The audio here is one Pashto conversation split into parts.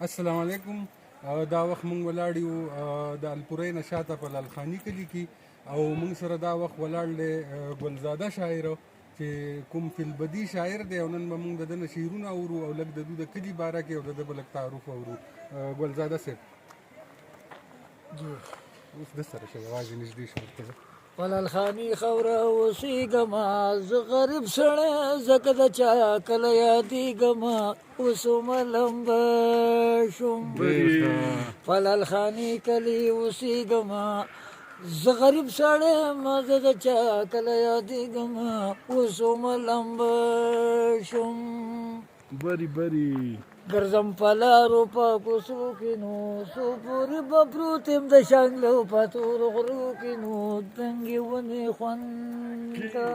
السلام علیکم. دا وخت مونږ ولاړ یو د الپورۍ نه شاته په لالخاني کلي کې، او مونږ سره دا وخت ولاړ دی ګلزاده شاعر چې کوم فلبدي شاعر دی، او نن به مونږ د ده نه شعرونه اورو او لږ د دوی د کلي باره کې او د ده به لږ تعارف اورو. ګلزاده صاحب اوس ده سره شه یوازې نږدې شو ورته. پلالخانی خوره اوسېږمه زه غریب سړی ځکه د چا کله یادېږمه اوسمه لمبه شوم. پلالخانی کلي اوسېږمه زه غریب سړی یم زه د چا کله یادېږمه اوسمه لمبه شوم. بری ګرځم په لارو په کوڅو کې نو څو پورې به پروت یم د شانګلو په تورو غرو کې نو تنګې ونې خوند ته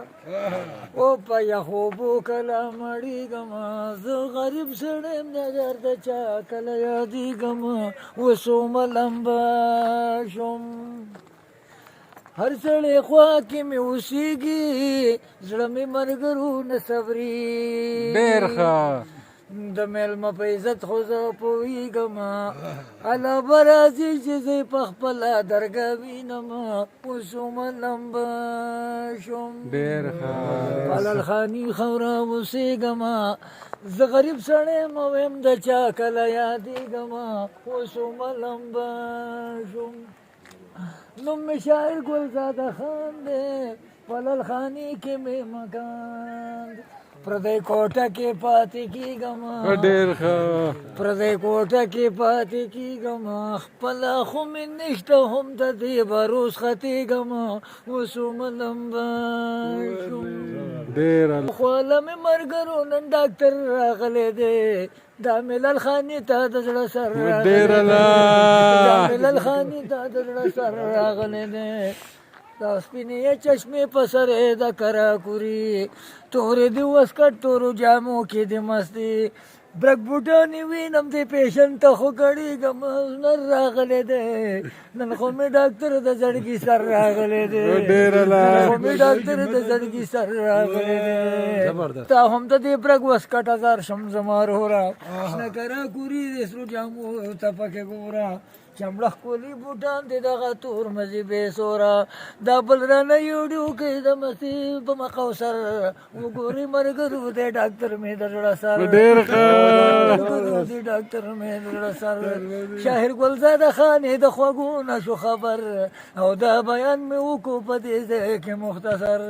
او په یخو اوبو کله مړېږمه زه غریب سړی یم نظر د چا کله یادېږمه اوسمه لمبه شوم. هر سړی خوا کې مې اوسېږي زړه مې ملګرو نه صبري. ډېر ښه. د مېلمه په عزت خو زه پوهېږمه الله به راځي چې زه یې په خپله درګاه وینمه اوسمه لمبه شوم. ډېر ښه. په لالخاني خوره اوسېږمه زه غریب سړی یم او یم د چا کله یادېږمه اوسمه لمبه شوم. نوم مې شاعر ګلزاده خان دی په لالخاني کې مې مکان دی پردی کوټه کې پاتې کېږمه ډېر ښه. پردی کوټه کې پاتې کېږمه خپله خو مې نشته هم د دې به روز ختېږمه اوسمه لمبه شوم. ډېره خواله مې ملګرو نن ډاکټر راغلی دی دا مې لالخاني ته د زړه سر ډېره دا مې لالخاني ته د زړه سر راغلی دی. دا سپینې چشمې په سر یې د کراکوري تورې د وسکټ تورو جامو کې د مستي برګ بوټانې وینم د پیشن ته خو ګړېږم نر راغلی دی نن خو مې ډاکټر د زړګي سر راغلی دی. نن خو مې ډاکټر د زړګي سر راغلی دی. تا هم د دې برګ وسکټ هزار شم زما روره شنه کراکوري د سرو جامو ته پکې ګوره چمړه ښکلي بوټان دې دغه تور مزي بې سوره دا بل رانه یوډیو کې د مسي په مقوسر وګورې ملګرو دې ډاکټر مې د زړه سر ډېر ښه. ملګرو دې ډاکټر مې د زړه سر. شاعر ګلزاده خان یې د خوږو نه شو خبر او دا بیان مې وکړو په دې ځای کې مختصر.